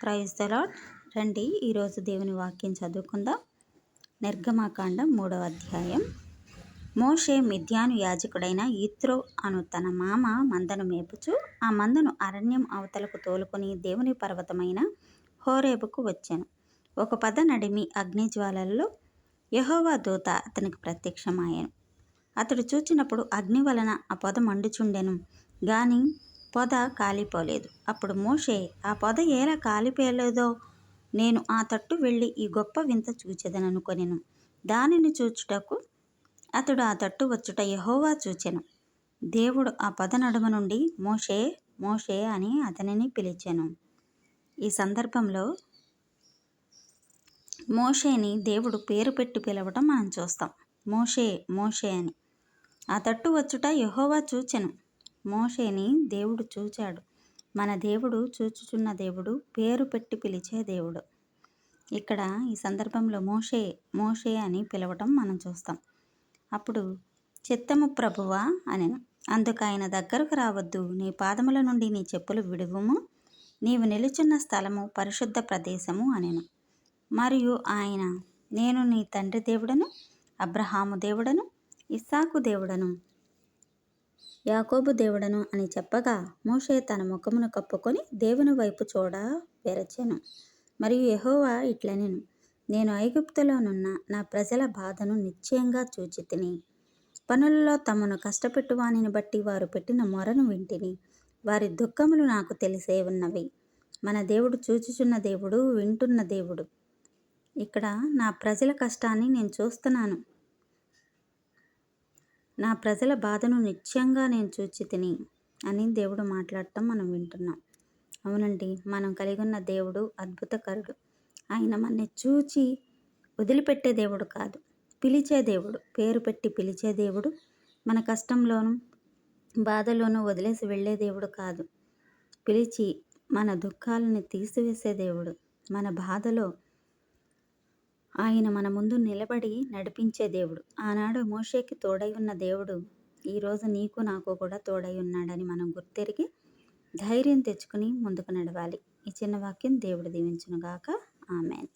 Praise the lord. రండి ఈరోజు దేవుని వాక్యం చదువుకుందాం. నిర్గమాకాండం 3వ అధ్యాయం. మోషే మిద్యాను యాజకుడైన యిత్రో అను తన మామ మందను మేపుచు ఆ మందను అరణ్యం అవతలకు తోలుకొని దేవుని పర్వతమైన హోరేబుకు వచ్చాను. ఒక పద నడిమి అగ్నిజ్వాలల్లో యెహోవా దూత అతనికి ప్రత్యక్షమాయెను. అతడు చూచినప్పుడు అగ్ని వలన ఆ పొద మండుచుండెను గాని పొద కాలిపోలేదు. అప్పుడు మోషే, ఆ పొద ఎలా కాలిపోలేదో నేను ఆ తట్టు వెళ్ళి ఈ గొప్ప వింత చూచెదననుకొనెను. దానిని చూచుటకు అతడు ఆ తట్టు వచ్చుట యెహోవా చూచెను. దేవుడు ఆ పొద నడుమ నుండి మోషే మోషే అని అతనిని పిలిచెను. ఈ సందర్భంలో మోషేని దేవుడు పేరు పెట్టి పిలవటం మనం చూస్తాం. మోషే మోషే అని. ఆ తట్టు వచ్చుట యెహోవా చూచెను. మోషేని దేవుడు చూచాడు. మన దేవుడు చూచుచున్న దేవుడు, పేరు పెట్టి పిలిచే దేవుడు. ఇక్కడ ఈ సందర్భంలో మోషే మోషే అని పిలవటం మనం చూస్తాం. అప్పుడు చిత్తము ప్రభువా అనెను. అందుకు ఆయన, దగ్గరకు రావద్దు, నీ పాదముల నుండి నీ చెప్పులు విడువుము, నీవు నిలుచున్న స్థలము పరిశుద్ధ ప్రదేశము అనెను. మరియు ఆయన, నేను నీ తండ్రి దేవుడను, అబ్రహాము దేవుడను, ఇస్సాకు దేవుడను, యాకోబు దేవుడను అని చెప్పగా మోషే తన ముఖమును కప్పుకొని దేవుని వైపు చూడ వెరచెను. మరియు యెహోవా ఇట్లనెను, నేను ఐగుప్తులోనున్న నా ప్రజల బాధను నిశ్చయంగా చూచితిని. పనులలో తమను కష్టపెట్టు వానిని బట్టి వారు పెట్టిన మొరను వింటిని. వారి దుఃఖములు నాకు తెలిసే ఉన్నవి. మన దేవుడు చూచుచున్న దేవుడు, వింటున్న దేవుడు. ఇక్కడ నా ప్రజల కష్టాన్ని నేను చూస్తున్నాను. నా ప్రజల బాధను నిశ్చయంగా నేను చూచితిని అని దేవుడు మాట్లాడటం మనం వింటున్నాం. అవునండి, మనం కలిగి ఉన్న దేవుడు అద్భుతకరుడు. ఆయన మనని చూచి వదిలిపెట్టే దేవుడు కాదు, పిలిచే దేవుడు, పేరు పెట్టి పిలిచే దేవుడు. మన కష్టంలోనూ బాధలోనూ వదిలేసి వెళ్ళే దేవుడు కాదు, పిలిచి మన దుఃఖాలను తీసివేసే దేవుడు. మన బాధలో ఆయన మన ముందు నిలబడి నడిపించే దేవుడు. ఆనాడు మోషేకి తోడై ఉన్న దేవుడు ఈరోజు నీకు నాకు కూడా తోడై ఉన్నాడని మనం గుర్తెరిగి ధైర్యం తెచ్చుకుని ముందుకు నడవాలి. ఈ చిన్న వాక్యం దేవుడు దీవించునుగాక. ఆమేన్.